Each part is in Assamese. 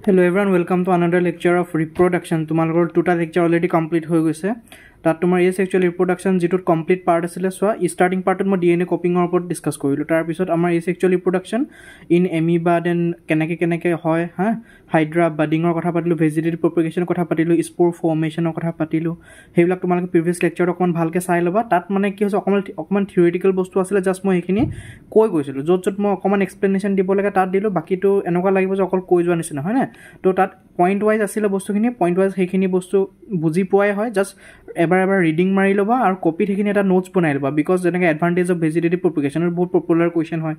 Hello everyone, welcome to another lecture of reproduction. Tumalor tuta lecture already complete hoy goise. That tomar is actually reproduction jitot complete part asile so starting part mo DNA copying or upot discuss korilu. Tar episode amar is actually reproduction in amoeba then keneke hoy ha hydra budding or kotha patilu vegetative propagation kotha patilu spore formation or kotha patilu. Hebilak tumalok previous lecture okon bhalke sai loba. Tat mane ki hoise okman theoretical bostu asile just mo ekhini koi goisilu. Jot mo okman explanation dibo laga tat dilu baki to enoka lagibo je okol koi joa nisina hoy na. To tat point wise asile bostuখিনি point wise hekhini bostu buji poai hoy just ever reading mari loba aru copy thekhini eta notes banai loba because jenaka advantage of vegetative propagation बहुत popular question hoy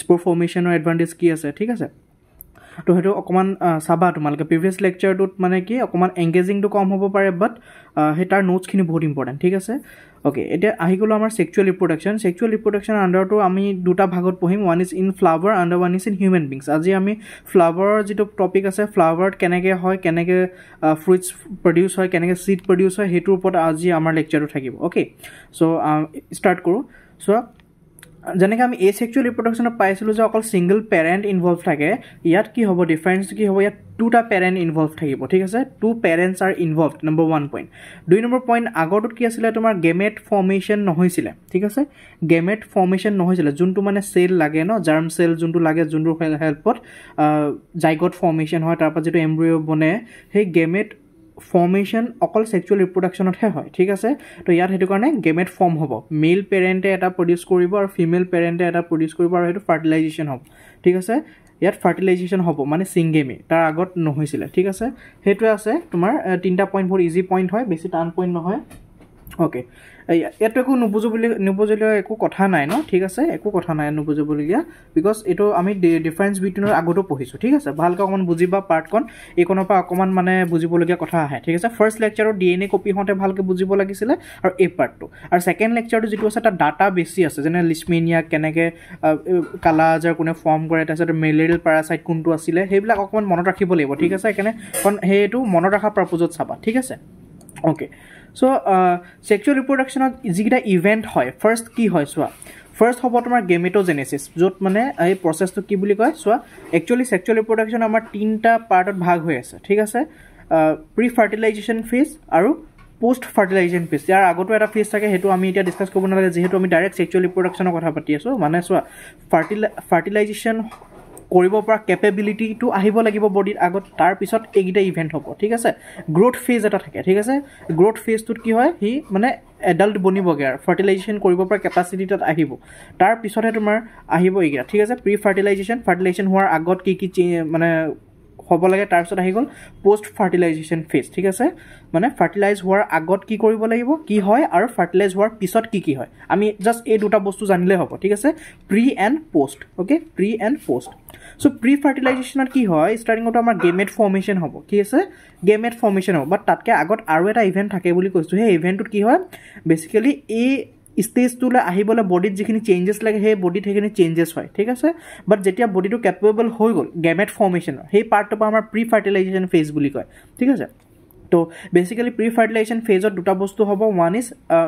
spore formation or advantage ki ase thik ase to heto okman saba tumalke previous lecture tut mane ki okman engaging to kom hobo pare but hetar notes khini बहुत important thik ase okay eta ahi golo amar sexual reproduction under to ami duta bhagot pohim one is in flower and one is in human beings aji ami flower jito topic ase flower keneke hoy keneke fruits produce hoy keneke seed produce hoy hetur upor aji amar lecture to thakibo okay so start koru so যেনেকে আমি asexual reproduction পাইছিলো যে অকল সিঙ্গল প্যারেন্ট ইনভলভ থাকে ইয়াত কি হ'ব ডিফারেন্স কি হ'ব ইয়াত দুটা প্যারেন্ট ইনভলভ থাকিব ঠিক আছে টু প্যারেন্টস আর involved number 1 point 2 number point আগৰটো কি আছিল তোমাৰ গেমেট ফৰ্মেশন নহৈছিল ঠিক আছে গেমেট ফৰ্মেশন নহৈছিল যোনটো মানে সেল লাগে ন জাৰ্ম সেল যোনটো লাগে যোনটো হেল্পত জাইগোট ফৰ্মেশন হয় তাৰ পৰা যেটো এমব্ৰিও বনে সেই গেমেট formation অকল sexual reproduction হে হয় ঠিক আছে তো ইয়াত হেতু কাৰণে গেমেট ফৰ্ম হ'ব মেল পেৰেন্টে এটা প্ৰডিউস কৰিব আৰু ফিমেল পেৰেন্টে এটা প্ৰডিউস কৰিব আৰু হেতু ফাৰ্টিলাইজেশন হ'ব ঠিক আছে ইয়াত ফাৰ্টিলাইজেশন হ'ব মানে সিংগেমি তাৰ আগত নহৈছিল ঠিক আছে হেতু আছে তোমাৰ তিনটা পইণ্ট বহুত ইজি পইণ্ট হয় বেছি টান পইণ্ট নহয় ওকে এটো একো নুবুজিলে একো কথা নাই ন ঠিক আছে একো কথা নাই নুবুজিবলিয়া বিকজ এটো আমি ডিফারেন্স বিটুইনৰ আগতো পঢ়িছো ঠিক আছে ভালকৈ অকমান বুজিবা পাৰ্ট কোন এইকনৰ পৰা অকমান মানে বুজিবলগিয়া কথা আহে ঠিক আছে ফাৰ্স্ট লেকচাৰত ডিএনএ কপি হতে ভালকৈ বুজিব লাগিছিল আৰু এই পাৰ্টটো আৰু সেকেন্ড লেকচাৰটো যেটো আছে এটা ডাটা বেছি আছে যেনে লিচমেনিয়া কেনেকে কালা আজাৰ কোনে ফৰ্ম কৰে তাৰছত মেলেৰিয়েল প্যাৰাসাইট কোনটো আছিল হেবিলাক অকমান মনত ৰাখিব লাগিব ঠিক আছে এখানে কোন হেতু মনত ৰাখা পাৰপজত চাবা ঠিক আছে okay so sexual reproduction jigita event hoy first ki hoy so first hobo tomar gametogenesis jot mane ei process to ki buli koy so actually sexual reproduction amar tinta part ot bhag hoy ase thik ase pre fertilization phase aru post fertilization phase yar agoto eta phase thake hetu ami eta discuss kobo na lage jehetu ami direct sexual reproduction kotha pati aso mane so fertilization কৰিব পৰা ক্যাপাবিলিটি টু আহিব লাগিব বডিৰ আগত তাৰ পিছত এগিটা ইভেন্ট হ'ব ঠিক আছে গ্ৰোথ ফেজ এটা থাকে ঠিক আছে গ্ৰোথ ফেজটোত কি হয় হি মানে এডাল্ট বনিবগে আৰু ফাৰ্টিলাইজেশন কৰিব পৰা ক্যাপাসিটিত আহিব তাৰ পিছতহে তোমাৰ আহিব এগিটা ঠিক আছে প্ৰি ফাৰ্টিলাইজেশন হোৱাৰ আগত কি মানে হ'ব লাগে তাৰ পিছত আহি গল পোষ্ট ফাৰ্টিলাইজেশন ফেজ ঠিক আছে মানে ফাৰ্টিলাইজ হোৱাৰ আগত কি কৰিব লাগিব কি হয় আৰু ফাৰ্টিলাইজ হোৱাৰ পিছত কি হয় আমি জাস্ট এই দুটা বস্তু জানিলে হ'ব ঠিক আছে pre and post okay pre and post so pre fertilization কি হয় স্টাৰ্টিং ত আমাৰ গেমেট ফৰ্মেশন হ'ব কি আছে গেমেট ফৰ্মেশন হ'ব বাট তাতকে আগত আৰু এটা ইভেন্ট থাকে বুলি কৈছো হে ইভেন্টত কি হয় বেসিক্যালি এই স্টেজ টুলে আহিবলে বডিত যিখিনি চেঞ্জেস লাগে হে বডিত হেখিনি চেঞ্জেস হয় ঠিক আছে বাট যেতিয়া বডিটো ক্যাপেবল হৈ গল গেমেট ফৰ্মেশন হে পাৰ্টটো আমাৰ প্ৰি ফাৰ্টিলাইজেশন ফেজ বুলি কয় ঠিক আছে তো বেসিক্যালি প্ৰি ফাৰ্টিলাইজেশন ফেজত দুটা বস্তু হ'ব ওয়ান ইজ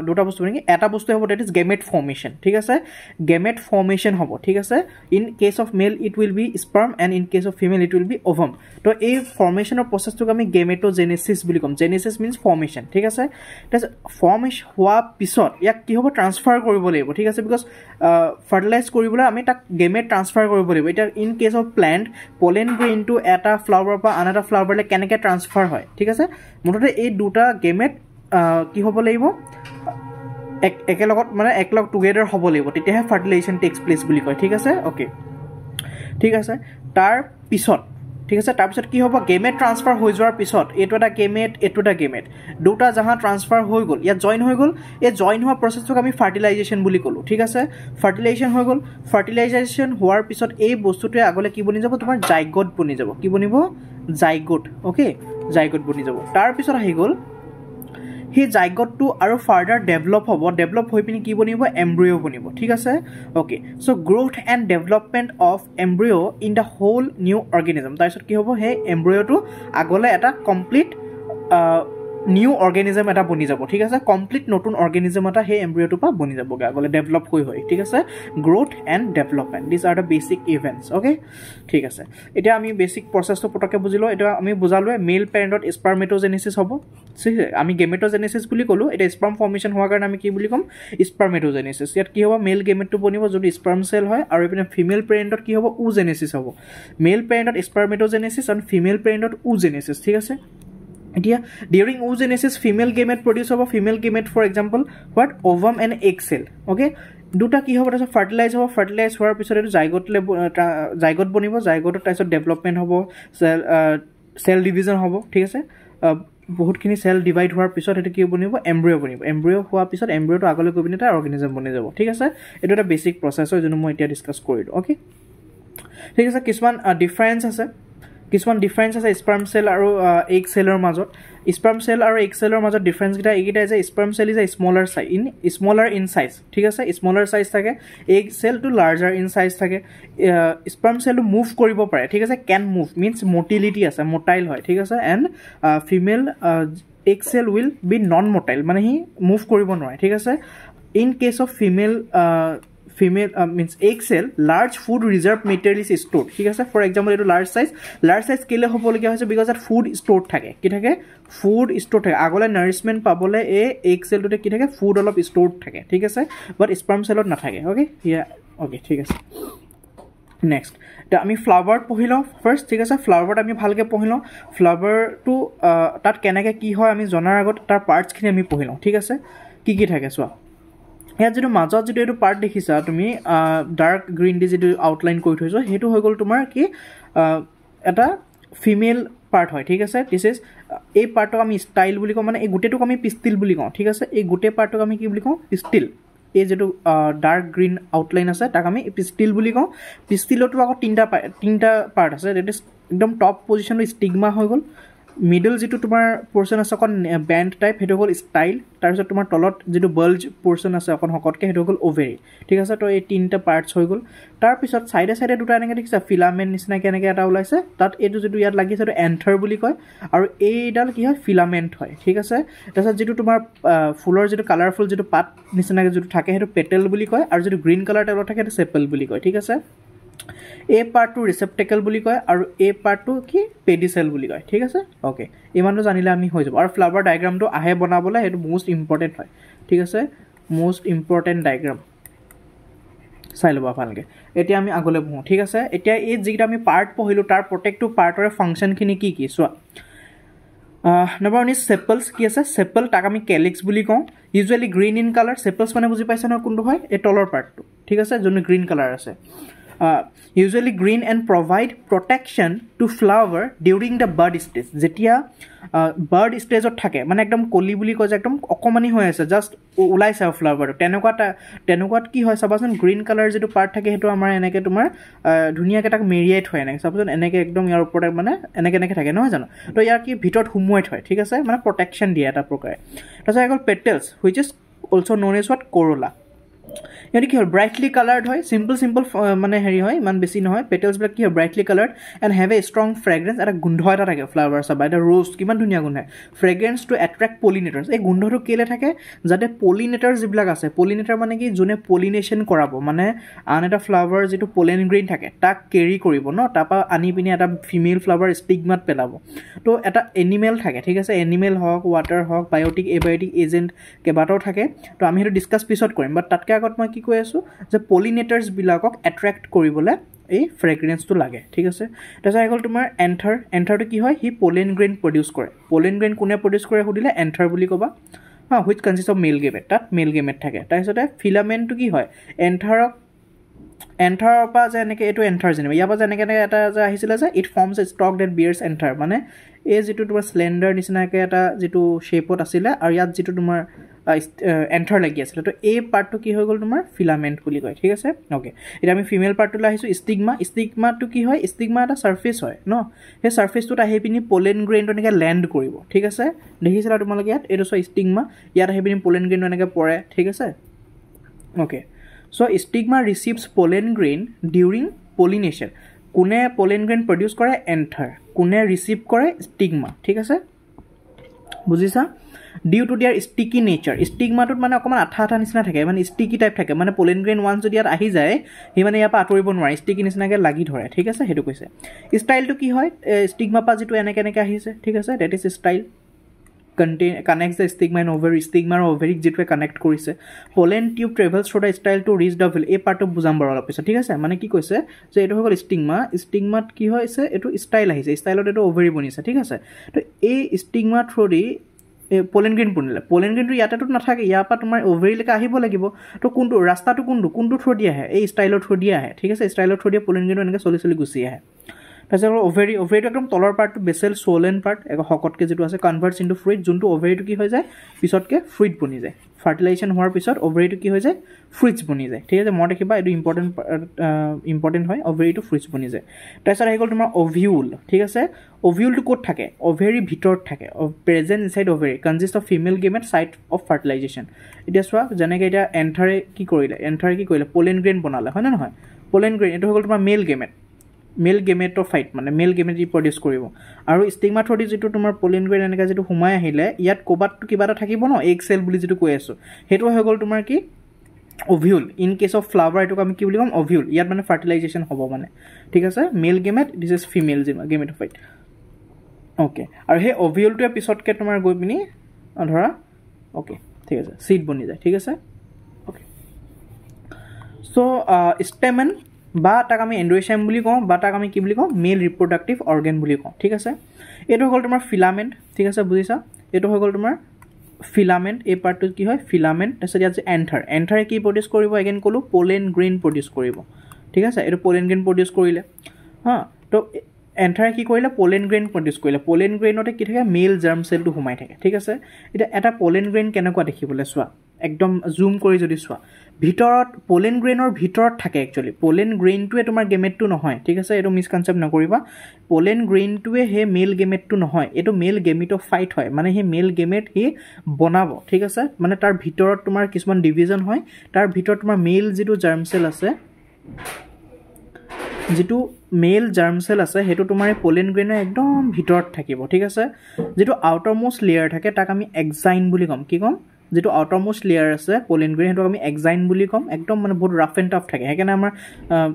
দুটা বস্তু মানে এটা বস্তু হ'ব দ্যাট ইজ গেমেট ফৰ্মেশন ঠিক আছে গেমেট ফৰ্মেশন হ'ব ঠিক আছে in case of male it will be sperm and in case of female it will be ovum তো এই ফৰ্মেশনৰ প্ৰসেসটোক আমি গেমেটোজেনেসিস বুলি কম জেনেসিস মিন্স ফৰ্মেশন ঠিক আছে তাছ ফৰ্মেশন হোৱা পিছত ইয়াক কি হ'ব ট্ৰান্সফাৰ কৰিব লাগিব ঠিক আছে বিকজ ফাৰ্টিলাইজ কৰিবলৈ আমি তাক গেমেট ট্ৰান্সফাৰ কৰিব লাগিব এটা in case of plant pollen grain to এটা ফ্লাৱাৰ পৰা আনটা ফ্লাৱাৰলে কেনেকে ট্ৰান্সফাৰ হয় ঠিক আছে মুঠতে এই দুটা গেমেট কি হ'ব লাগিব একেলগত মানে একলগ টুগেদাৰ হ'ব লাগিব তেতিয়াহে ফাৰ্টিলাইজেশন টেক্স প্লেস বুলি কয় ঠিক আছে ওকে ঠিক আছে তাৰ পিছত ঠিক আছে তাৰ পিছত কি হ'ব গেমেট ট্ৰান্সফাৰ হৈ যোৱাৰ পিছত এটো এটা গেমেট দুটা জাহা ট্ৰান্সফাৰ হৈ গল ইয়া জয়েন হৈ গল এই জয়েন হোৱা প্ৰসেসটোক আমি ফাৰ্টিলাইজেশন বুলি কলো ঠিক আছে ফাৰ্টিলাইজেশন হৈ গল ফাৰ্টিলাইজেশন হোৱাৰ পিছত এই বস্তুটোৱে আগলে কি বনি যাব তোমাৰ জাইগোট বনি যাব কি বনিব জাইগোট ওকে জাইগোট বনি যাব তাৰ পিছত আহি গল হি জাইগোটটো আৰু ফাৰ্দাৰ ডেভেলপ হৈ পিনি কি বনিব এমব্ৰিও বনিব ঠিক আছে okay so growth and development of embryo in the whole new organism তাৰপিছত কি হ'ব হে এমব্ৰিওটো আগলে এটা কমপ্লিট নিউ অৰ্গেনিজম এটা বনি যাব ঠিক আছে কমপ্লিট নতুন অৰ্গেনিজম এটা সেই এমব্ৰিঅ'টোৰ পৰা বনি যাবগৈ আগলৈ ডেভেলপ হৈ ঠিক আছে growth and development this are the basic events okay ঠিক আছে এতিয়া আমি বেচিক প্ৰচেছটো পটককৈ বুজিলোঁ এতিয়া আমি বুজালোৱে মেল পেৰেণ্টত স্পাৰ্মেটোজেনেচিছ হ'ব ঠিক আছে আমি গেমেটোজেনেচিছ বুলি ক'লোঁ এতিয়া স্পাৰ্ম ফৰ্মেশ্যন হোৱাৰ কাৰণে আমি কি বুলি ক'ম স্পাৰ্মেটোজেনেচিছ ইয়াত কি হ'ব মেল গেমেটটো বনিব যদি স্পাৰ্ম চেল হয় আৰু এইপিনে ফিমেল পেৰেণ্টত কি হ'ব ওজেনেচিছ হ'ব মেল পেৰেণ্টত স্পাৰ্মেটোজেনেচিছ আৰু ফিমেল পেৰেণ্টত ওজেনেচিছ ঠিক আছে এতিয়া during oogenesis female gamete produce হ'ব female gamete for example what ovum and egg cell okay দুটা কি হ'ব তাৰপিছত ফাৰ্টিলাইজ হ'ব ফাৰ্টিলাইজ হোৱাৰ পিছত এইটো জাইগত বনিব জাইগতত তাৰপিছত ডেভেলপমেণ্ট হ'ব চেল ডিভিজন হ'ব ঠিক আছে বহুতখিনি চেল ডিভাইড হোৱাৰ পিছত সেইটো কি বনিব এমব্ৰিঅ' বনিব এমব্ৰিঅ' হোৱাৰ পিছত এমব্ৰিঅ'টো আগলৈ গৈ পিনে এটা অৰ্গেনিজম বনি যাব ঠিক আছে এইটো এটা বেচিক প্ৰচেছ হয় যোনটো মই এতিয়া ডিছকাছ কৰিলোঁ অ'কে ঠিক আছে কিছুমান ডিফাৰেঞ্চ আছে স্পাৰ্ম চেল আৰু এগ চেলৰ মাজত স্পাৰ্ম চেল আৰু এগ চেলৰ মাজত ডিফাৰেঞ্চকেইটা এইকেইটাই যে sperm cell is a smaller in size ঠিক আছে স্মলাৰ চাইজ থাকে এগ চেলটো লাৰ্জাৰ ইন চাইজ থাকে স্পাৰ্ম চেলটো মুভ কৰিব পাৰে ঠিক আছে কেন মুভ মিনছ মটিলিটি আছে মটাইল হয় ঠিক আছে and female egg cell will be non motile মানে সি মুভ কৰিব নোৱাৰে ঠিক আছে in case of female means egg cell large food reserve material is stored ঠিক আছে for example এইটো large size কেলে হ'বলগীয়া হৈছে because that food stored থাকে কি থাকে food stored থাকে আগলৈ nourishment পাবলৈ এই egg cell টোতে কি থাকে food অলপ stored থাকে ঠিক আছে but sperm cellত নাথাকে okay yeah okay ঠিক আছে নেক্সট এতিয়া আমি ফ্লাৱাৰত পঢ়ি লওঁ ফাৰ্ষ্ট ঠিক আছে ফ্লাৱাৰত আমি ভালকৈ পঢ়ি লওঁ ফ্লাৱাৰটো তাত কেনেকৈ কি হয় আমি জনাৰ আগত তাৰ পাৰ্টছখিনি আমি পঢ়ি লওঁ ঠিক আছে কি থাকে চোৱা ইয়াত যিটো মাজত যিটো এইটো পাৰ্ট দেখিছা তুমি ডাৰ্ক গ্ৰীণ দি যিটো আউটলাইন কৰি থৈছোঁ সেইটো হৈ গ'ল তোমাৰ কি এটা ফিমেল পাৰ্ট হয় ঠিক আছে দিছ ইজ এই পাৰ্টক আমি ষ্টাইল বুলি কওঁ মানে এই গোটেইটোক আমি পিষ্টিল বুলি কওঁ ঠিক আছে এই গোটেই পাৰ্টক আমি কি বুলি কওঁ পিষ্টিল এই যেটো ডাৰ্ক গ্ৰীণ আউটলাইন আছে তাক আমি পিষ্টিল বুলি কওঁ পিষ্টিলতো আকৌ তিনিটা পাৰ্ট আছে ডেট ইজ একদম টপ পজিশ্যনটো ষ্টিগমা হৈ গ'ল মিডল যেটো তোমাৰ পোৰ্শন আছে অকন ব্যান্ড টাইপ হেটো হল স্টাইল তাৰপিছত তোমাৰ তলত যেটো বাল্জ পোৰ্শন আছে অকন হকটকে হেটো হল ওভেৰি ঠিক আছে তো এই তিনটা পাৰ্টস হৈ গ'ল তাৰপিছত সাইডে দুটা এনেকে দেখিছা ফিলামেন্ট নিচিনা কেনেকে এটা ওলাইছে তাত এটো যেটো ইয়াত লাগিছে তো এন্থাৰ বুলি কয় আৰু এইডাল কি হয় ফিলামেন্ট হয় ঠিক আছে তাৰপিছত যেটো তোমাৰ ফুলৰ যেটো কালাৰফুল যেটো পাত নিচিনাকে যেটো থাকে হেটো পেটেল বুলি কয় আৰু যেটো গ্ৰীণ কালাৰ টাইপৰ থাকে হেটো সেপল বুলি কয় ঠিক আছে A part to receptacle বুলি কয় আৰু A part to কি pedicel বুলি কয় ঠিক আছে ওকে ইমানটো জানিলে আমি হৈ যাব আৰু ফ্লাৱাৰ ডায়াগ্ৰামটো আহে বনাবলে হেতু মোস্ট ইম্পৰ্টেন্ট হয় ঠিক আছে মোস্ট ইম্পৰ্টেন্ট ডায়াগ্ৰাম চাই লবা ভালকে এতিয়া আমি আগলৈ বহো ঠিক আছে এতিয়া এই যেটা আমি পাৰ্ট পঢ়িলো তাৰ প্ৰত্যেকটো পাৰ্টৰ ফাংচন খিনি কি চোৱা number 1 is sepals কি আছে sepal তাক আমি calyx বুলি কওঁ usually green in color sepals মানে বুজি পাইছা ন কোনটো হয় এই তলৰ পাৰ্টটো ঠিক আছে যোন গ্ৰীণ কালাৰ আছে usually green and provide protection to flower during the bud stage jetia bud stage ot thake mane ekdom koli buli ko je ekdom okomani hoy ase just ulaise flower tenukat ki hoy sabason green color jetu part thake hetu amar eneke tumar dhuniya ke tak meriate hoy eneke sabason eneke ekdom yar upor mane eneke thake no jano to yar ki bhitot humoit hoy thik ase mane protection dia eta prokare ta ekol petals which is also known as what corolla यानी कि ब्राइटली कलर्ड है सिंपल माने हेरी है मान बेसी নহয় पेटल्स ब्लैक की brightly coloured and have a strong fragrance eta गुंध এটা থাকে ফ্লাৱাৰ সব এটা ৰোজ কিমান ধুনিয়া গুণ হয় ফ্ৰেগ্ৰেন্স টু অ্যাট্ৰাক্ট পলিনেটर्स এই গুন্ধটো কেলে থাকে যাতে পলিনেটर्स যিবিলাক আছে পলিনেটৰ মানে কি জোনে পলিনেশন কৰাব মানে আন এটা ফ্লাৱাৰ যেটো পোলেন গ্ৰেইন থাকে তাক কেৰি কৰিব ন তাপা আনি পিনে এটা ফিমেল ফ্লাৱাৰ স্টিগমাত পেলাব তো এটা এনিমেল থাকে ঠিক আছে এনিমেল হক ওয়াটাৰ হক বায়োটিক এবায়োটিক এজেন্ট কেবাটাও থাকে তো আমি হেতু ডিসকাস পিছত কৰিম বাট তাতকে আগত মই কি কৈ আছো যে পলিনেটर्स বিলাকক অ্যাট্রাক্ট কৰিবলে এই ফ্ৰেগ্ৰেন্স তো লাগে ঠিক আছে তাছা আগল তোমাৰ এন্থাৰ তো কি হয় হি পোলেন গ্ৰেইন প্ৰডিউস কৰে পোলেন গ্ৰেইন কোনে প্ৰডিউস কৰে হদিলে এন্থাৰ বুলি কবা which consists of male gamete তাত মেল গেমেট থাকে তাৰপিছতে ফিলামেন্ট তো কি হয় এন্থাৰ পা যে এনেকে এটো এন্থাৰ জেনে ইয়াৰ পা যেনেকে এটা যে আহিছিল যে it forms a stalk that bears anther মানে এই যেটো তোমাৰ স্লেন্ডাৰ নিচিনাকে এটা যেটো শেপত আছিল আৰু ইয়াত যেটো তোমাৰ এন্থাৰ লাগি আছিল তো এই পাৰ্টটো কি হৈ গল তোমাৰ ফিলামেন্ট বুলি কয় ঠিক আছে ওকে এটা আমি ফিমেল পাৰ্টটো লাহিছো স্টিগমা তো কি হয় স্টিগমা এটা সাৰফেস হয় ন সেই সাৰফেসটোত আহি পিনি পোলেন গ্ৰেইনটো এনেকে ল্যান্ড কৰিব ঠিক আছে দেখিছিলা তোমালোকে ইয়াত এটো স্টিগমা ইয়াত আহি পিনি পোলেন গ্ৰেইনটো এনেকে পৰে ঠিক আছে okay so stigma receives pollen grain during pollination কোনে pollen grain produce কৰে anther কোনে receive কৰে stigma ঠিক আছে বুজিছা due to their sticky nature ষ্টিগমাটোত মানে অকণমান আঠা আঠা নিচিনা থাকে মানে ষ্টিকি টাইপ থাকে মানে পলেন গ্ৰেইন ওৱান যদি ইয়াত আহি যায় সি মানে ইয়াৰ পৰা আঁতৰিব নোৱাৰে ষ্টিকি নিচিনাকৈ লাগি ধৰে ঠিক আছে সেইটো কৈছে ষ্টাইলটো কি হয় ষ্টিগমাৰ পৰা যিটো এনেকৈ এনেকৈ আহিছে ঠিক আছে that is style connects the stigma and ovary stigma or ovary যেটোৱে কানেক্ট কৰিছে pollen tube travels through the style to reach the ovule এই পাৰ্টটো বুজাম বাৰু অলপ পিছত ঠিক আছে মানে কি কৈছে যে এটো হ'ল স্টিগমাত কি হৈছে এটো ষ্টাইল আহিছে ষ্টাইলত এটো ovary বনিছে ঠিক আছে তো এই stigma through the pollen grain বনিলে pollen grain টো ইয়াতেটো নাথাকে ইয়াৰ পৰা তোমাৰ ovary লৈকে আহিব লাগিব তো কোনটো ৰাস্তাটো কোনটো থ্ৰু দি আহে এই ষ্টাইলত থ্ৰু দি আহে ঠিক আছে ষ্টাইলত থ্ৰু দি pollen grain এনেকৈ চলি গুচি আহে তাৰপিছত ovary একদম তলৰ পাৰ্টটো বেসেল সোলেন পাৰ্ট এক হকতকে যেটো আছে কনভাৰ্টস ইনটু ফ্ৰুইট যোনটো ovary কি হৈ যায় পিছতকে ফ্ৰুইট বনি যায় ফাৰ্টিলাইজেশ্যন হোৱাৰ পিছত ovary কি হৈ যায় ফ্ৰুইটস বনি যায় ঠিক আছে মই দেখিবা এটো ইম্পৰ্টেন্ট হয় ovary ফ্ৰুইটস বনি যায় তাৰপিছত আহি গ'ল তোমাৰ ওভিউল ঠিক আছে ওভিউলটো ক'ত থাকে ovary ভিতৰত থাকে present inside ovary consist of female gamete site of fertilization এতিয়া চোৱা যেনেকৈ এটা এন্থাৰে কি কৰিলে pollen grain বনালে হয় না নহয় pollen grain এটো হৈ গ'ল তোমাৰ মেল গেমেট'ফাইট মানে মেল গেমেট প্ৰডিউস কৰিব আৰু ষ্টিগমাথ্ৰডি যেটো তোমাৰ pollen grain এনেকা যেটো হুমাই আহিলে ইয়াত কোবাটো কিবা এটা থাকিব ন এগ সেল বুলি যেটো কৈ আছো হেটো হৈ গ'ল তোমাৰ কি ovule in case of flower এটো আমি কি বুলি কম ওভিউল ইয়াত মানে ফাৰ্টিলাইজেশ্যন হ'ব মানে ঠিক আছে male gamete this is female গেমেট'ফাইট ওকে আৰু হে ওভিউলটোৱে পিছতকে তোমাৰ গৈ পিনি ধৰা ওকে ঠিক আছে সিড বনি যায় ঠিক আছে ওকে সো স্টেমেন বা তাক আমি এন্ড্ৰইচাইম বুলি কওঁ বা তাক আমি কি বুলি কওঁ মেল ৰিপ্ৰডাক্টিভ অৰ্গান বুলি কওঁ ঠিক আছে এটো হ'ল তোমাৰ ফিলামেন্ট ঠিক আছে বুজিছা এটো হৈ গ'ল তোমাৰ ফিলামেন্ট এই পাৰ্টটো কি হয় ফিলামেন্ট তাৰপিছত ইয়াত যে এন্থাৰে কি প্ৰডিউস কৰিব এগেইন কলো pollen grain প্ৰডিউস কৰিব ঠিক আছে এটো pollen grain প্ৰডিউস কৰিলে হা তো এন্থাৰে কি কৰিলে pollen grain প্ৰডিউস কৰিলে pollen grainতে কি থাকে মেল জাৰ্ম সেলটো হুমাই থাকে ঠিক আছে এটা pollen grain কেনেকুৱা দেখিবলৈ চোৱা একদম জুম কৰি যদি চোৱা ভিতৰত pollen grainৰ ভিতৰত থাকে একচুয়ালি pollen grainটোৱে তোমাৰ গেমেটটো নহয় ঠিক আছে এটো মিসকনসেপ্ট নকৰিবা pollen grainটোৱে হে মেল গেমেটটো নহয় এটো মেল গেমেট'ফাইট হয় মানে হে মেল গেমেট হে বনাব ঠিক আছে মানে তাৰ ভিতৰত তোমাৰ কিছুমান ডিভিজন হয় তাৰ ভিতৰত তোমাৰ মেল যেটো জাৰ্ম সেল আছে যেটো মেল জাৰ্ম সেল আছে হেতু তোমাৰ pollen grainৰ একদম ভিতৰত থাকিব ঠিক আছে যেটো আউটাৰমোস্ট লেয়াৰ থাকে তাক আমি এক্সাইন বুলি কম কি কম যেটো আউটাৰমোস্ট লেয়াৰ আছে pollen grain হেতু আমি এক্সাইন বুলি কম একদম মানে বহুত ৰাফ এণ্ড টাফ থাকে হেকানে আমাৰ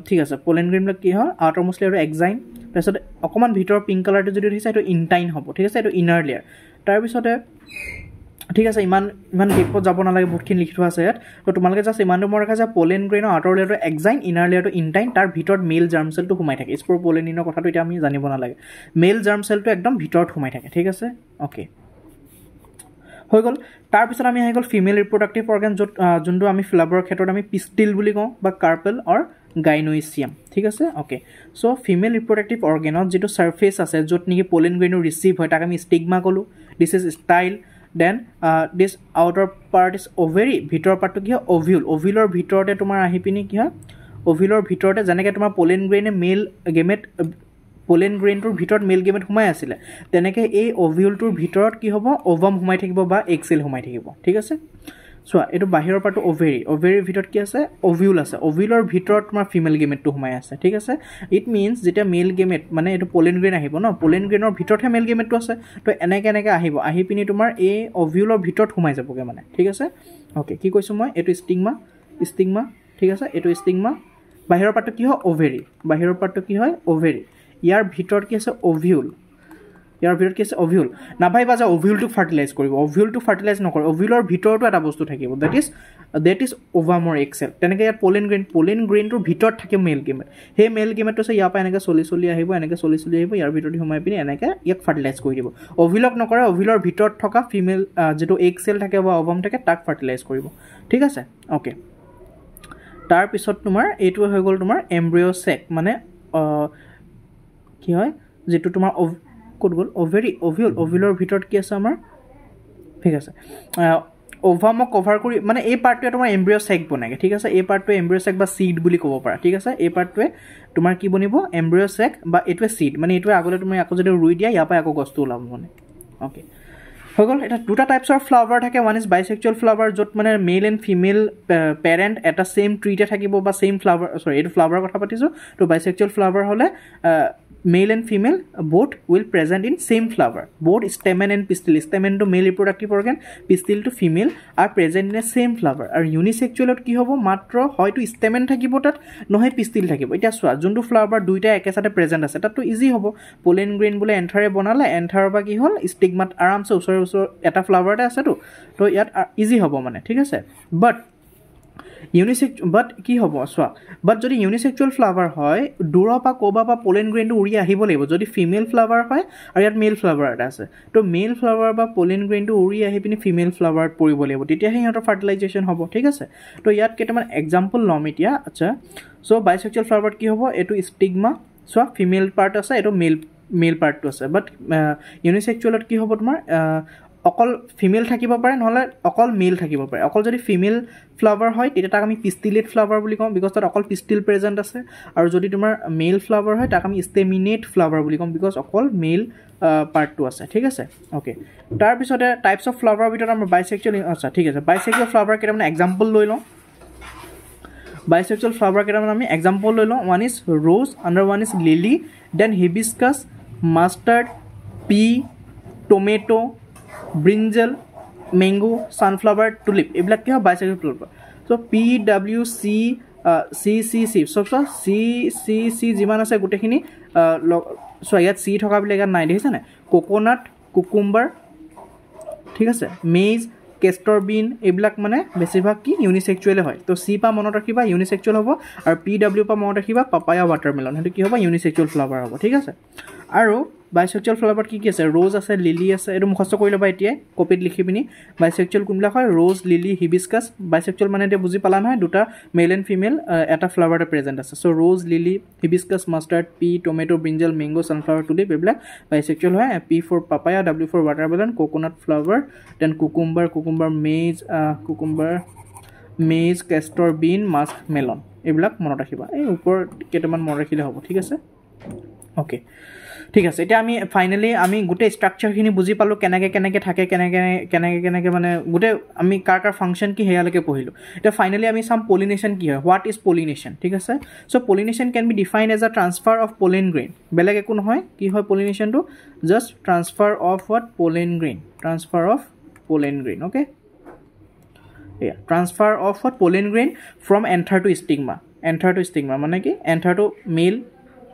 ঠিক আছে pollen grain বিলাক কি হয় আউটাৰমোস্ট লেয়াৰ এক্সাইন তাৰপিছত অকমান ভিতৰ পিংক কালাৰটো যদি দিছে এটো ইনটাইন হ'ব ঠিক আছে এটো ইনাৰ লেয়াৰ তাৰ পিছতে ঠিক আছে ইমান ডিপত যাব নালাগে বহুতখিনি লিখি থোৱা আছে তো তোমালোকে জাস্ট ইমানটো মনত ৰাখা যে pollen grain আউটাৰ লেয়াৰটো এক্সাইন ইনাৰ লেয়াৰটো ইনটাইন তাৰ ভিতৰত মেল জাৰ্ম সেলটো হুমাই থাকে স্পৰ পলেনিনৰ কথাটো এটা আমি জানিব নালাগে মেল জাৰ্ম সেলটো একদম ভিতৰত হুমাই থাকে ঠিক আছে ওকে হৈ গ'ল তাৰ পিছত আমি আহি গ'ল ফিমেল ৰিপ্ৰডাক্টিভ অৰ্গান যোনটো আমি ফ্লাৱাৰৰ ক্ষেত্ৰত আমি পিষ্টিল বুলি কওঁ বা কাৰ্পেল অৰ গাইনোইচিয়াম ঠিক আছে ওকে সো ফিমেল ৰিপ্ৰডাক্টিভ অৰ্গানত যেটো সাৰফেস আছে য'ত নেকি pollen grain ৰিসিভ হয় তাক আমি স্টিগমা কলো this is style then this outer part is ovary ভিতৰ পাৰ্টটো কি হয় ওভিউলৰ ভিতৰতে তোমাৰ আহি পিনি কি হয় ওভিউলৰ ভিতৰতে যেনেকৈ তোমাৰ pollen grain মেল গেমেট pollen grainটোৰ ভিতৰত মেল গেমেট হুমাই আছিল তেনেকৈ এই ওভিউলটোৰ ভিতৰত কি হ'ব ওভাম হুমাই থাকিব বা এগ সেল হুমাই থাকিব ঠিক আছে সোৱা এটো বাহিৰৰ পাৰ্টটো ওভেৰীৰ ভিতৰত কি আছে ওভিউল আছে ওভিউলৰ ভিতৰত তোমাৰ ফিমেল গেমেটটো হুমাই আছে ঠিক আছে ইট মিন্স যেটা মেল গেমেট মানে এটো pollen grain আহিব ন pollen grainৰ ভিতৰতহে মেল গেমেটটো আছে তো এনেকৈ আহিব আহি পিনি তোমাৰ এই ওভিউলৰ ভিতৰত হুমাই যাবগে মানে ঠিক আছে ওকে কি কৈছো মই এটো স্টিগমা ঠিক আছে এটো স্টিগমা বাহিৰৰ পাৰ্টটো কি হয় ওভেৰী ইয়াৰ ভিতৰত কি আছে ওভিউল নাভাইবা যে ওভিউলটো ফাৰ্টিলাইজ কৰিব ওভিউলটো ফাৰ্টিলাইজ নকৰে ওভিউলৰ ভিতৰটো এটা বস্তু থাকিব that is ovum or egg cell তেনেকৈ ইয়াত pollen grainটোৰ ভিতৰত থাকে মেল গেমেট হে মেল গেমেটটো আছে ইয়াৰ পৰা এনেকৈ চলি আহিব ইয়াৰ ভিতৰত হুমাই পিনি এনেকৈ ইয়াক ফাৰ্টিলাইজ কৰি দিব ওভিউলক নকৰে ওভিউলৰ ভিতৰত থকা ফিমেল যেটো এগ সেল থাকে বা ওভাম থাকে তাক ফাৰ্টিলাইজ কৰিব ঠিক আছে ওকে তাৰ পিছত তোমাৰ এইটো হৈ গ'ল তোমাৰ এমব্ৰিঅ সেক মানে কি হয় যেটো তোমাৰ কোড গ'ল ওভিউলৰ ভিতৰত কি আছে আমাৰ ঠিক আছে ওভামক কভাৰ কৰি মানে এই পাৰ্টটোৱে তোমাৰ এমব্ৰিঅ সেক বনায় ঠিক আছে এই পাৰ্টটোৱে এমব্ৰিঅ সেক বা সিড বুলি ক'ব পাৰা ঠিক আছে এই পাৰ্টটোৱে তোমাৰ কি বনিব এমব্ৰিঅ সেক বা এটোৱে সিড মানে এটোৱে আগলে তুমি আকৌ যদি ৰুই দিয়া ইয়াৰ পৰা আকৌ গছটো ওলাব মানে ওকে হৈ গ'ল এটা দুটা টাইপছৰ ফ্লাৱাৰ থাকে ওৱান ইজ বাইসেক্সুৱেল ফ্লাৱাৰ য'ত মানে মেল এণ্ড ফিমেল পেৰেণ্ট এটা সেম ট্ৰিতে থাকিব বা সেম ফ্লাৱাৰ এইটো ফ্লাৱাৰৰ কথা পাতিছোঁ তো বাইসেক্সুৱেল ফ্লাৱাৰ হ'লে male and female both will present in same flower. Both stamen and pistil. Stamen to male reproductive organ, pistil to female are present in a same flower. Or unisexual ki hobo matro hoy to stamen thakibo tat nohe pistil thakibo. Eta swa jonto flower duita eke sate present ase tat to easy hobo. Pollen grain bole enthere bonala enther ba ki hol stigma aram se usor eta flower ta ase to yat easy hobo mane thik ase. But but কি হ'ব চোৱা বাট যদি ইউনিসেক্সুৱেল ফ্লাৱাৰ হয় দুৰা পা কোবা বা পলেন গ্ৰেইনটো উৰি আহিব লাগিব যদি ফিমেল ফ্লাৱাৰ হয় আৰু ইয়াত মেল ফ্লাৱাৰ এটা আছে তো মেল ফ্লাৱাৰ বা পলেন গ্ৰেইনটো উৰি আহি পিনি ফিমেল ফ্লাৱাৰত পৰিব লাগিব তেতিয়াহে ইহঁতৰ ফাৰ্টিলাইজেশ্যন হ'ব ঠিক আছে তো ইয়াত কেইটামান এক্সাম্পল ল'ম এতিয়া আচ্ছা সো বাইসেক্সুৱেল ফ্লাৱাৰত কি হ'ব এটো স্টিগমা চোৱা ফিমেল পাৰ্ট আছে এটো মেল পাৰ্টটো আছে বাট ইউনিসেক্সুৱেলত কি হ'ব তোমাৰ অকল ফিমেল থাকিব পাৰে নহলে অকল মেল থাকিব পাৰে অকল যদি ফিমেল ফ্লাৱাৰ হয় তেতিয়া তাক আমি পিষ্টিলেট ফ্লাৱাৰ বুলি কওঁ বিকজ তাত অকল পিষ্টিল প্ৰেজেন্ট আছে আৰু যদি তোমাৰ মেল ফ্লাৱাৰ হয় তাক আমি ষ্টেমিনেট ফ্লাৱাৰ বুলি কওঁ বিকজ অকল মেল পাৰ্টটো আছে ঠিক আছে ওকে তাৰ পিছতে টাইপছ অফ ফ্লাৱাৰ ভিতৰত আমাৰ বাইসেক্সুৱেল আচ্ছা ঠিক আছে বাইসেক্সুৱেল ফ্লাৱাৰ কেইটামান এক্সাম্পল লৈ লওঁ bisexual flower কেইটামান আমি এক্সাম্পল লৈ লওঁ one is rose another one is lily then hibiscus mustard pea tomato brinjal mango sunflower tulip এইবিলাক কি হয় bisexual flower so pwc ccc ccc যিমান আছে গোটেইখিনি সো ইয়াত c থকা বিলাক নাই দেখিছা না কোকোনাট কুকুম্বাৰ ঠিক আছে মেজ কেষ্টৰ বিন এইবিলাক মানে বেছিভাগ কি ইউনিসেক্সুৱেল হয় তো সি পা মনত ৰাখিবা ইউনিসেক্সুৱেল হ'ব আৰু পি ডব্লিউ পা মনত ৰাখিবা পাপায়া ৱাটাৰমেলন হেতু কি হ'ব ইউনিসেক্সুৱেল ফ্লাৱাৰ হ'ব ঠিক আছে আৰু বাইসেক্সুৱেল ফ্লাৱাৰ কি আছে ৰ'জ আছে লিলি আছে এটো মুখস্থ কৰি লবা এতিয়া কপিত লিখি পিনি বাইসেক্সুৱেল কোনলা হয় ৰ'জ লিলি হিবিস্কাস বাইসেক্সুৱেল মানে এটা বুজি পালা নহয় দুটা মেল এণ্ড ফিমেল এটা ফ্লাৱাৰতে প্ৰেজেন্ট আছে so rose lily hibiscus mustard pea tomato brinjal mango sunflower tulip এইবিলাক বাইসেক্সুৱেল হয় P for papaya W for watermelon coconut flower then cucumber maize castor bean musk melon এইবিলাক মনত ৰাখিবা এই ওপৰ কেইটামান মনত ৰাখিলে হ'ব ঠিক আছে ওকে ঠিক আছে এটা আমি ফাইনালি আমি গুটে স্ট্ৰাকচাৰখিনি বুজি পালো কেনেকে থাকে কেনেকে মানে গুটে আমি কাৰ ফাংচন কি হেয়ালকে পঢ়িলো এটা ফাইনালি আমি সাম পলিনেশন কি হয় হোৱাট ইজ পলিনেশন ঠিক আছে so pollination can be defined as a transfer of pollen grain বেলেগ একো নহয় কি হয় পলিনেশনটো just transfer of what pollen grain okay yeah transfer of what pollen grain from anther to stigma মানে কি anther to male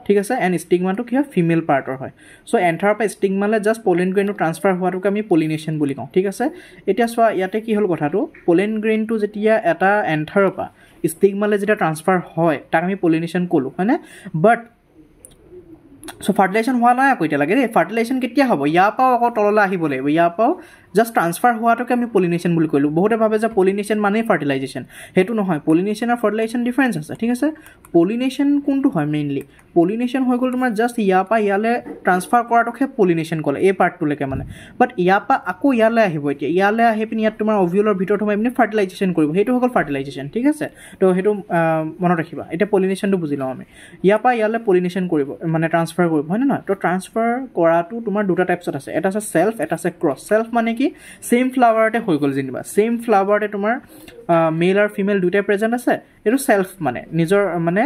ঠিক আছে এন্ড স্টিগমা তো কি হয় ফিমেল পাৰ্টৰ হয় সো এন্থাৰ পা স্টিগমালে জাস্ট পোলেন গ্ৰেইন ট্ৰান্সফাৰ হোৱাটোকে আমি পলিনেশন বুলি কওঁ ঠিক আছে এতিয়া সোৱা ইয়াতে কি হল কথাটো পোলেন গ্ৰেইনটো যেতিয়া এটা এন্থাৰ পা স্টিগমালে যেতিয়া ট্ৰান্সফাৰ হয় তাক আমি পলিনেশন কলো হয়নে বাট সো ফাৰ্টিলাইজেশ্যন হোৱা নাই আকৌ এতিয়া লাগে ৰে ফাৰ্টিলাইজেশ্যন কেতিয়া হ'ব ইয়া পাও আকৌ তললৈ আহিব লাগিব ইয়া পাও জাস্ট ট্ৰান্সফাৰ হোৱাটোকে আমি পলিনেশন বুলি কইলো বহুতে ভাবে যে পলিনেশন মানে ফাৰ্টিলাইজেশ্যন হেতু নহয় পলিনেশন আৰু ফাৰ্টিলাইজেশ্যন ডিফাৰেন্স আছে ঠিক আছে পলিনেশন কোনটো হয় মেইনলি পলিনেশন হৈ গল তোমাৰ জাস্ট ইয়া পা ইয়ালে ট্ৰান্সফাৰ কৰাটোকে পলিনেশন কলে এই পাৰ্টটো লেকে মানে বাট ইয়া পা আকৌ ইয়ালে আহিব এতিয়া ইয়ালে আহি পিনি ইয়াত তোমাৰ ওভিউলৰ ভিতৰত সোমাই পিনি ফাৰ্টিলাইজেশ্যন কৰিব হেতু হৈ গল ফাৰ্টিলাইজেশ্যন ঠিক আছে তো হেতু মনত ৰাখিবা এটা পলিনেশনটো বুজি লওঁ আমি ইয়া পা ইয়ালে পলিনেশন কৰিব মানে ট্ৰান্সফাৰ কৰিব হয় না তো ট্ৰান্সফাৰ কৰাটো তোমাৰ দুটা টাইপছত আছে এটা আছে সেলফ এটা আছে ক্ৰছ সেলফ মানে কি সেম ফ্লাৱাৰতে হৈ গল জিনিবা সেম ফ্লাৱাৰতে তোমাৰ মেল আৰু ফিমেল দুটা প্ৰেজেন্ট আছে এটো সেলফ মানে নিজৰ মানে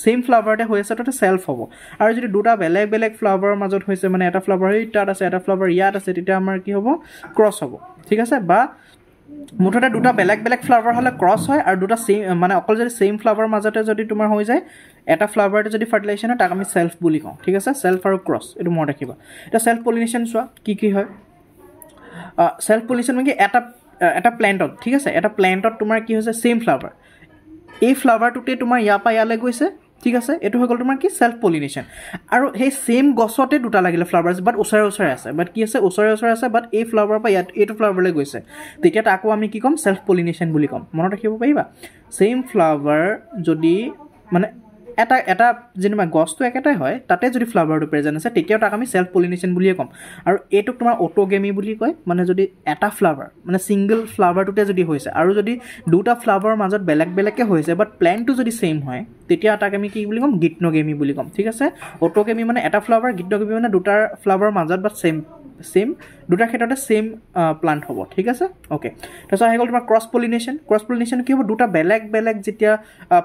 সেম ফ্লাৱাৰতে হৈ আছে তো সেলফ হ'ব আৰু যদি দুটা বেলেগ ফ্লাৱাৰৰ মাজত হৈছে মানে এটা ফ্লাৱাৰ ইটাত আছে এটা ফ্লাৱাৰ ইয়াত আছে তেতিয়া আমাৰ কি হ'ব ক্ৰছ হ'ব ঠিক আছে বা মুঠতে দুটা বেলেগ ফ্লাৱাৰ হলে ক্ৰছ হয় আৰু দুটা সেম মানে অকল যদি সেম ফ্লাৱাৰ মাজতে যদি তোমাৰ হৈ যায় এটা ফ্লাৱাৰতে যদি ফাৰ্টিলাইজেশ্যন হয় তাক আমি সেলফ বুলি কওঁ ঠিক আছে সেলফ আৰু ক্ৰছ এটো মনত ৰাখিবা এটা সেলফ পলিনেশন চোৱা কি হয় সেলফ পলিনেশন মানে এটা প্ল্যান্টত ঠিক আছে এটা প্ল্যান্টত তোমাৰ কি হৈছে সেম ফ্লাৱাৰ এই ফ্লাৱাৰটোতে তোমাৰ ইয়া পা ইয়ালে গৈছে ঠিক আছে এটো হৈ গল তোমাৰ কি সেলফ পলিনেশন আৰু সেই সেম গছতে দুটা লাগিলে ফ্লাৱাৰস বাট ওচৰে আছে বাট কি আছে ওচৰে আছে বাট এই ফ্লাৱাৰ পা ইয়াত এটো ফ্লাৱাৰলৈ গৈছে তেতিয়া তাকো আমি কি কম সেলফ পলিনেশন বুলি কম মনত ৰাখিব পাৰিবা সেম ফ্লাৱাৰ যদি মানে এটা যেনিবা গছটো একেটাই হয় তাতে যদি ফ্লাৱাৰটো প্ৰেজেন্ট আছে তেতিয়া তাক আমি সেলফ পলিনেশন বুলিয়ে কম আৰু এটোক তোমাৰ অটোগেমি বুলি কয় মানে যদি এটা ফ্লাৱাৰ মানে সিঙ্গল ফ্লাৱাৰটোতে যদি হৈছে আৰু যদি দুটা ফ্লাৱাৰৰ মাজত বেলেগকে হৈছে বাট প্ল্যান্টটো যদি সেম হয় তেতিয়া তাক আমি কি বুলি কম গিটনোগেমি বুলি কম ঠিক আছে অটোগেমি মানে এটা ফ্লাৱাৰ গিটনোগেমি মানে দুটা ফ্লাৱাৰৰ মাজত বাট সেম সেম দুটা ক্ষেত্ৰতে সেম প্লান্ট হ'ব ঠিক আছে ওকে তাৰপিছত আহি গ'ল তোমাৰ ক্ৰছ পলিনেশ্যন কি হ'ব দুটা বেলেগ বেলেগ যেতিয়া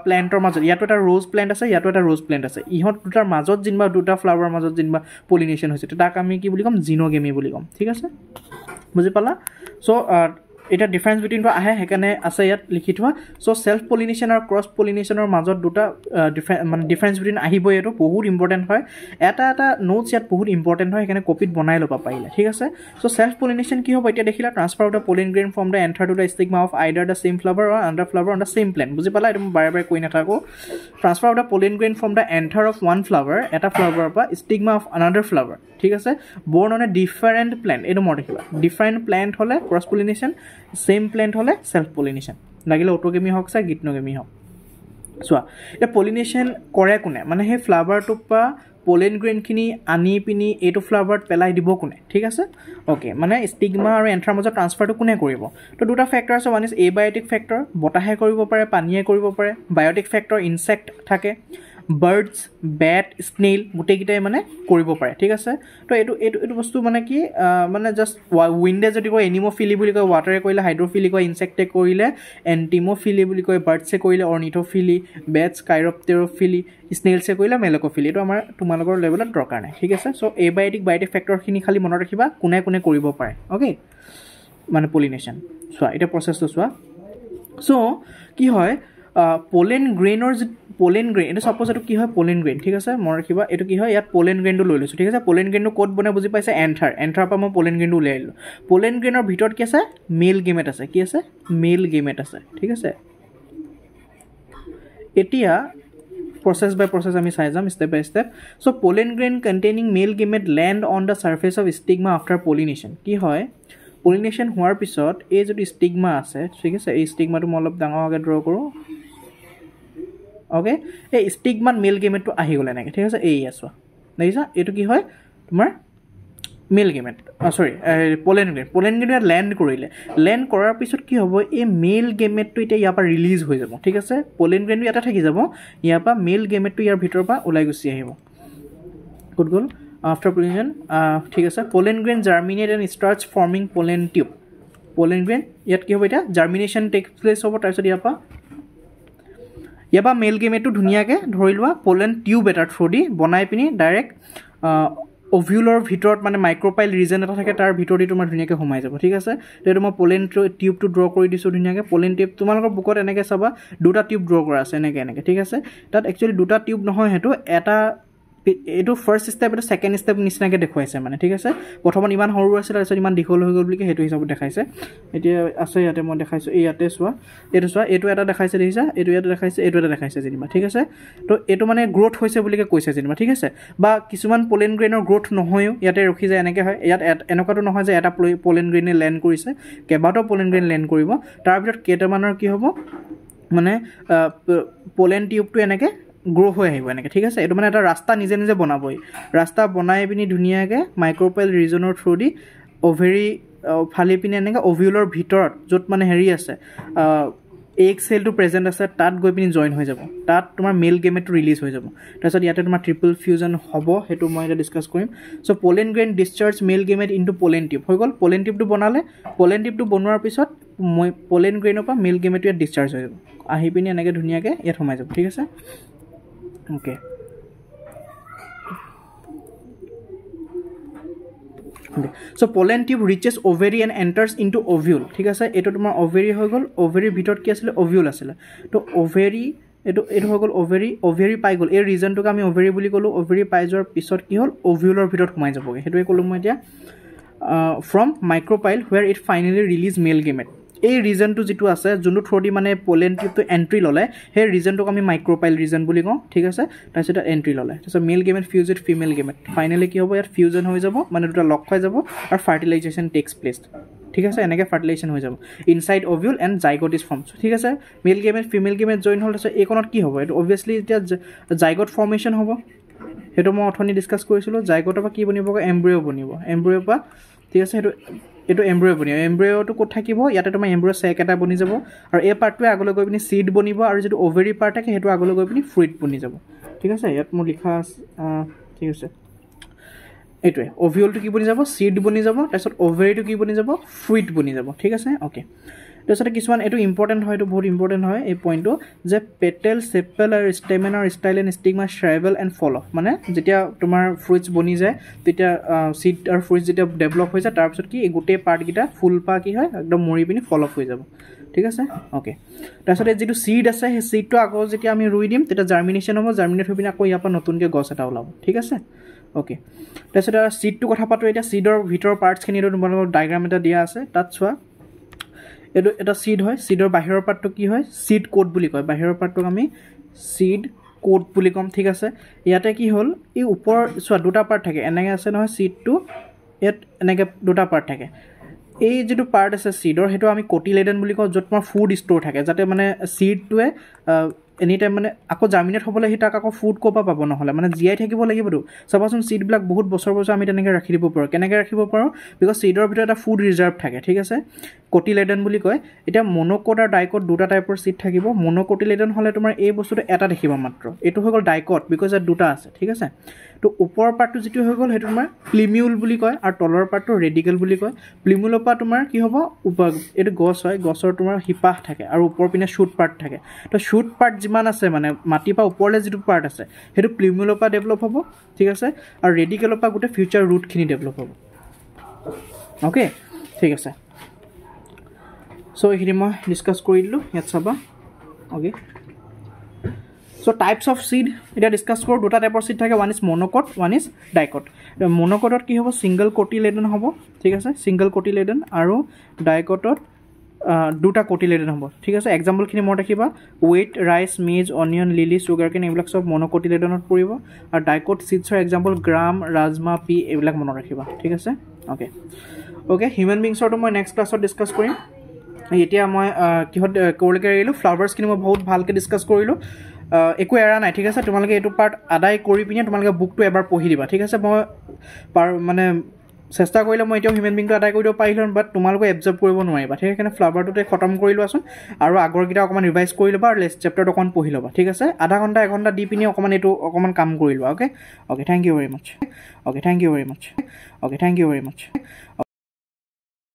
প্লেণ্টৰ মাজত ইয়াতো এটা ৰ'জ প্লেণ্ট আছে ইয়াতো এটা ৰ'জ প্লেণ্ট আছে ইহঁত দুটাৰ মাজত যেনিবা দুটা ফ্লাৱাৰৰ মাজত যেনিবা পলিনেশ্যন হৈছে তাক আমি কি বুলি ক'ম জিনোগেমি বুলি ক'ম ঠিক আছে বুজি পালা চ' এটা ডিফাৰেঞ্চ বিটুইনটো আহে সেইকাৰণে আছে ইয়াত লিখি থোৱা চ' চেল্ফ পলিনেশ্যন আৰু ক্ৰছ পলিনেশ্যনৰ মাজত দুটা মানে ডিফাৰেঞ্চ বিটুইন আহিবই এইটো বহুত ইম্পৰ্টেণ্ট হয় এটা নোটছ ইয়াত বহুত ইম্পৰ্টেণ্ট হয় সেইকাৰণে কপিত বনাই ল'ব পাৰিলে ঠিক আছে চ' চেল্ফ পলিনেশ্যন কি হ'ব এতিয়া দেখিলা transfer of the pollen grain from the anther to the stigma of either the same flower or another flower on the same plant বুজি পালা এইটো মই বাৰে বাৰে কৈ নাথাকোঁ transfer of the pollen grain from the anther of one flower এটা ফ্লাৱাৰৰ পৰা ষ্টিগমা অফ আনাডাৰ ফ্লাৱাৰ ঠিক আছে born on a different plant এইটো মনত ৰাখিবা ডিফাৰেণ্ট প্লেণ্ট হ'লে ক্ৰছ পলিনেশ্যন সেম প্লেণ্ট হ'লে সেল্ফ পলিনেশ্যন লাগিলে অটোগেমি হওক চাই গিটনোগেমি হওক চোৱা এতিয়া পলিনেশ্যন কৰে কোনে মানে সেই ফ্লাৱাৰটোৰ পৰা পলেন গ্ৰেইনখিনি আনি পিনি এইটো ফ্লাৱাৰত পেলাই দিব কোনে ঠিক আছে অ'কে মানে ষ্টিগমা আৰু এন্থাৰ মাজত ট্ৰান্সফাৰটো কোনে কৰিব তো দুটা ফেক্টৰ আছে ওৱান ইজ এবায়টিক ফেক্টৰ বতাহে কৰিব পাৰে পানীয়ে কৰিব পাৰে বায়টিক ফেক্টৰ ইনচেক্ট থাকে বাৰ্ডছ বেট স্নেইল গোটেইকেইটাই মানে কৰিব পাৰে ঠিক আছে তো এইটো বস্তু মানে কি মানে জাষ্ট উইণ্ডে যদি কয় এনিমোফিলি বুলি কয় ৱাটাৰে কৰিলে হাইড্ৰফিলি কয় ইনচেক্টে কৰিলে এণ্টিমোফিলি বুলি কয় বাৰ্ডছে কৰিলে অৰ্নিথোফিলি বেটছ কাইৰপ্টেৰোফিলি স্নেইলছে কৰিলে মেলকোফিলি এইটো আমাৰ তোমালোকৰ লেভেলত দৰকাৰ নাই ঠিক আছে চ' এবায়টিক বায়টিক ফেক্টৰখিনি খালি মনত ৰাখিবা কোনে কোনে কৰিব পাৰে অ'কে মানে পলিনেশ্যন চোৱা এতিয়া প্ৰচেছটো চোৱা চ' কি হয় পলেন গ্ৰেইনৰ পলেন গ্ৰেইন এইটো ছাপ'জ এইটো কি হয় পলেন গ্ৰেইন ঠিক আছে মনত ৰাখিবা এইটো কি হয় ইয়াত পলেন গ্ৰেইনটো লৈ লৈছোঁ ঠিক আছে পলেন গ্ৰেইনটো ক'ত বনাই বুজি পাইছে এন্থাৰ পৰা মই পলেন গ্ৰেইনটো উলিয়াই দিলোঁ পলেন গ্ৰেইনৰ ভিতৰত কি আছে মেল গেমেট আছে কি আছে মেল গেমেট আছে ঠিক আছে এতিয়া process by process আমি চাই যাম step by step so pollen grain containing male gamete land on the surface of stigma after pollination কি হয় pollination হোৱাৰ পিছত এই যদি stigma আছে ঠিক আছে এই stigmaটো মই অলপ ডাঙৰকৈ ড্ৰ কৰোঁ ওকে এই stigma male gamete আহি গ'ল এনেকৈ ঠিক আছে এই আছো দেখিছা এইটো কি হয় তোমাৰ মেল গেমেট সৰি পলেন গ্ৰেইন লেণ্ড কৰিলে লেণ্ড কৰাৰ পিছত কি হ'ব এই মেল গেমেটটো এতিয়া ইয়াৰ পৰা ৰিলিজ হৈ যাব ঠিক আছে পলেন গ্ৰেইনটো ইয়াতে থাকি যাব ইয়াৰ পৰা মেল গেমেটটো ইয়াৰ ভিতৰৰ পৰা ওলাই গুচি আহিব ক'ত গ'ল আফটাৰ পলিনেশ্যন ঠিক আছে pollen grain germinate and starts forming pollen tube pollen grain ইয়াত কি হ'ব এতিয়া জাৰ্মিনেশ্যন টেক প্লেচ হ'ব তাৰপিছত ইয়াৰ পৰা মেল গেমেটটো ধুনীয়াকৈ ধৰি লোৱা পলেন টিউব এটাৰ থ্ৰু দি বনাই পিনি ডাইৰেক্ট অভিউলৰ ভিতৰত মানে মাইক্ৰ'পাইল ৰিজন এটা থাকে তাৰ ভিতৰতে তোমাৰ ধুনীয়াকৈ সোমাই যাব ঠিক আছে সেইটো মই পলেন টিউবটো ড্ৰ কৰি দিছোঁ ধুনীয়াকৈ পলেন টিউব তোমালোকৰ বুকত এনেকৈ চাবা দুটা টিউব ড্ৰ কৰা আছে এনেকৈ ঠিক আছে তাত একচুৱেলি দুটা টিউব নহয় সেইটো এটা এইটো ফাৰ্ষ্ট ষ্টেপ এইটো ছেকেণ্ড ষ্টেপ নিচিনাকৈ দেখুৱাইছে মানে ঠিক আছে প্ৰথমত ইমান সৰু আছিল তাৰপিছত ইমান দীঘল হৈ গ'ল বুলি সেইটো হিচাপত দেখাইছে এতিয়া আছে ইয়াতে মই দেখাইছোঁ এই ইয়াতে চোৱা এইটো এটা দেখাইছে দেখিছা এইটো ইয়াতে দেখাইছে এইটো এটা দেখাইছে যেনিবা ঠিক আছে তো এইটো মানে গ্ৰ'থ হৈছে বুলিকৈ কৈছে যেনিবা ঠিক আছে বা কিছুমান পলেন গ্ৰেইনৰ গ্ৰ'থ নহয়ও ইয়াতে ৰখি যায় এনেকৈ হয় ইয়াত এনেকুৱাটো নহয় যে এটা পলেন গ্ৰেইনে লেণ্ড কৰিছে কেইবাটাও পলেন গ্ৰেইন লেণ্ড কৰিব তাৰ ভিতৰত কেইটামানৰ কি হ'ব মানে পলেন টিউবটো এনেকৈ গ্ৰ' হৈ আহিব এনেকৈ ঠিক আছে এইটো মানে এটা ৰাস্তা নিজে নিজে বনাবই ৰাস্তা বনাই পিনি ধুনীয়াকৈ মাইক্ৰ'পাইল ৰিজনৰ থ্ৰু দি অভেৰি ফালি পিনি এনেকৈ অভিউলৰ ভিতৰত য'ত মানে হেৰি আছে এগ চেলটো প্ৰেজেণ্ট আছে তাত গৈ পিনি জইন হৈ যাব তাত তোমাৰ মেল গেমেটটো ৰিলিজ হৈ যাব তাৰপিছত ইয়াতে তোমাৰ ট্ৰিপল ফিউজন হ'ব সেইটো মই এতিয়া ডিছকাছ কৰিম চ' পলেন গ্ৰেইন ডিscharge মেল গেমেট ইনটু পলেন টিউব হৈ গ'ল পলেন টিউবটো বনালে পলেন টিউবটো বনোৱাৰ পিছত মই পলেন গ্ৰেইনৰ পৰা মেল গেমেটটো ইয়াত ডিscharge হৈ যাব আহি পিনি এনেকৈ ধুনীয়াকৈ ইয়াত সোমাই যাব ঠিক আছে okay so pollen tube reaches ovary and enters into ovule ঠিক আছে এটো তোমাৰ ovary হৈ গ'ল ovary ভিতৰত কি আছিল ovule আছিল তো ovary এটো হৈ গ'ল ovary পাই গ'ল এই ৰিজনটোক আমি ovary বুলি ক'লো ovary পাই যোৱাৰ পিছত কি হ'ল ovuleৰ ভিতৰত সোমাই যাবগে হেতুৱে ক'লো মই এতিয়া from micropyle where it finally release male gamete এই ৰিজনটো যেটো আছে যোনটো থ্ৰদি মানে পলেন টিউবটো এন্ট্ৰি ললে সেই ৰিজনটোক আমি মাইক্ৰ'পাইল ৰিজন বুলি কওঁ ঠিক আছে তাৰপিছত এন্ট্ৰি ললে তাৰপিছত male gamete fuse with female gamete finally কি হ'ব ইয়াত ফিউজন হৈ যাব মানে দুটা লগ খাই যাব আৰু ফাৰ্টিলাইজেশ্যন টেক্স প্লেচ ঠিক আছে এনেকৈ ফাৰ্টিলাইজেশ্যন হৈ যাব inside ovule and zygote is forms ঠিক আছে male gamete female gamete join হ'ল তাৰপিছত এইকণত কি হ'ব এইটো অবভিয়াছলি এতিয়া জাইগট ফৰ্মেশ্যন হ'ব সেইটো মই অথনি ডিছকাছ কৰিছিলোঁ জাইগটৰ পৰা কি বনিব এম্ব্ৰিঅ' বনিব এম্ব্ৰিঅ'ৰ পৰা ঠিক আছে এইটো এম্ব্ৰিঅ' বনিব এম্ব্ৰিঅ'টো ক'ত থাকিব ইয়াতে তোমাৰ এম্ব্ৰিঅ' চেক এটা বনি যাব আৰু এই পাৰ্টটোৱে আগলৈ গৈ পিনি চিড বনিব আৰু যিটো অভেৰি পাৰ্ট থাকে সেইটো আগলৈ গৈ পিনি ফ্ৰুইট বনি যাব ঠিক আছে ইয়াত মোৰ লিখা আছে ঠিক আছে এইটোৱে অভিউলটো কি বনি যাব সিড বনি যাব তাৰপিছত ওভাৰিটো কি বনি যাব ফ্ৰুইট বনি যাব ঠিক আছে ওকে তাৰপিছত কিছুমান এইটো ইম্পৰ্টেণ্ট হয় এইটো বহুত ইম্পৰ্টেণ্ট হয় এই পইণ্টটো যে পেটেল সেপেল আৰু ষ্টেমেন আৰু style and stigma shrivel and fall of মানে যেতিয়া তোমাৰ ফ্ৰুইটছ বনি যায় তেতিয়া সিড আৰু ফ্ৰুইটছ যেতিয়া ডেভেলপ হৈ যায় তাৰপিছত কি এই গোটেই পাৰ্টকেইটা ফুলপাহ কি হয় একদম মৰি পিনি ফল অফ হৈ যাব ঠিক আছে ওকে তাৰপিছত এই যিটো সিড আছে সেই সিডটো আকৌ যেতিয়া আমি ৰুই দিম তেতিয়া জাৰ্মিনেশ্যন হ'ব জাৰ্মিনেট হৈ পিনি আকৌ ইয়াৰ পৰা নতুনকৈ গছ এটা ওলাব ঠিক আছে ওকে তাৰপিছত সিডটো কথা পাতোঁ এতিয়া সিডৰ ভিতৰৰ পাৰ্টছখিনি তোমালোকৰ ডায়েগ্ৰাম এটা দিয়া আছে তাত চোৱা এইটো এটা সিড হয় সিডৰ বাহিৰৰ পাৰ্টটো কি হয় সিড কোট বুলি কয় বাহিৰৰ পাৰ্টটোক আমি সিড কোট বুলি ক'ম ঠিক আছে ইয়াতে কি হ'ল এই ওপৰৰ চোৱা দুটা পাৰ্ট থাকে এনেকৈ আছে নহয় সিডটো ইয়াত এনেকৈ দুটা পাৰ্ট থাকে এই যিটো পাৰ্ট আছে সিডৰ সেইটো আমি কোটিলেডেন বুলি কওঁ য'ত তোমাৰ ফুড ষ্ট'ৰ থাকে যাতে মানে সিডটোৱে এনি টাইম মানে আকৌ জাৰ্মিনেট হ'বলৈ সি তাক আকৌ ফুড ক'ৰ পৰা পাব নহ'লে মানে জীয়াই থাকিব লাগিবতো চাবাচোন সিডবিলাক বহুত বছৰ আমি তেনেকৈ ৰাখি দিব পাৰোঁ কেনেকৈ ৰাখিব পাৰোঁ বিকজ সিডৰ ভিতৰত এটা ফুড ৰিজাৰ্ভ থাকে ঠিক আছে কোটিলেডেন বুলি কয় এতিয়া মন'কট আৰু ডাইকট দুটা টাইপৰ সিড থাকিব মন'কটিলেডেন হ'লে তোমাৰ এই বস্তুটো এটা দেখিব মাত্ৰ এইটো হৈ গ'ল ডাইকট বিকজ ইয়াত দুটা আছে ঠিক আছে তো ওপৰৰ পাৰ্টটো যিটো হৈ গ'ল সেইটো তোমাৰ প্লিমিউল বুলি কয় আৰু তলৰ পাৰ্টটো ৰেডিকেল বুলি কয় প্লিমিউলৰ পৰা তোমাৰ কি হ'ব এইটো গছ হয় গছৰ তোমাৰ শিপাহ থাকে আৰু ওপৰ পিনে শ্বুট পাৰ্ট থাকে তো শ্বুট পাৰ্ট যিমান আছে মানে মাটিৰ পৰা ওপৰলৈ যিটো পাৰ্ট আছে সেইটো প্লিমিউলৰ পৰা ডেভেলপ হ'ব ঠিক আছে আৰু ৰেডিকেলৰ পৰা গোটেই ফিউচাৰ ৰুটখিনি ডেভেলপ হ'ব অ'কে ঠিক আছে চ' এইখিনি মই ডিছকাছ কৰি দিলোঁ ইয়াত চাবা okay so' types of seed এতিয়া ডিছকাছ কৰোঁ দুটা টাইপৰ সিড থাকে one is monocot one is dicot মন'কটত কি হ'ব ছিংগল কোটিলেডেন হ'ব ঠিক আছে ছিংগল কোটিলেডেন আৰু ডাইকটত দুটা কোটিলেডেন হ'ব ঠিক আছে এক্সাম্পলখিনি মনত ৰাখিবা ৱেইট ৰাইচ মেজ অনিয়ন লিলি চুগাৰ কেন এইবিলাক চব মন'কটিলেডেনত পৰিব আৰু ডাইকট সিডছৰ এক্সাম্পল গ্ৰাম ৰাজমা পি এইবিলাক মনত ৰাখিবা ঠিক আছে অ'কে অ'কে হিউমেন বিংছৰটো মই নেক্সট ক্লাছত ডিছকাছ কৰিম এতিয়া মই কিহত ক'লৈকে এৰিলোঁ ফ্লাৱাৰ্ছখিনি মই বহুত ভালকৈ ডিছকাছ কৰিলোঁ একো এৰা নাই ঠিক আছে তোমালোকে এইটো পাৰ্ট আদায় কৰি পিনে তোমালোকে বুকটো এবাৰ পঢ়ি দিবা ঠিক আছে মই মানে চেষ্টা কৰিলে মই এতিয়াও হিউমেন বিংটো আদায় কৰি দিব পাৰিলোঁ বাট তোমালোকে এবজৰ্ভ কৰিব নোৱাৰিবা ঠিক সেইকাৰণে ফ্লাৱাৰটোতে খতম কৰি লোৱাচোন আৰু আগৰকেইটা অকণমান ৰিভাইজ কৰি ল'বা আৰু নেক্সট চেপ্টাৰটো অকণমান পঢ়ি ল'বা ঠিক আছে আধা ঘণ্টা এঘণ্টা দি পিনি অকণমান এইটো অকণমান কাম কৰি লোৱা okay okay thank you very much okay thank you very much okay thank you very much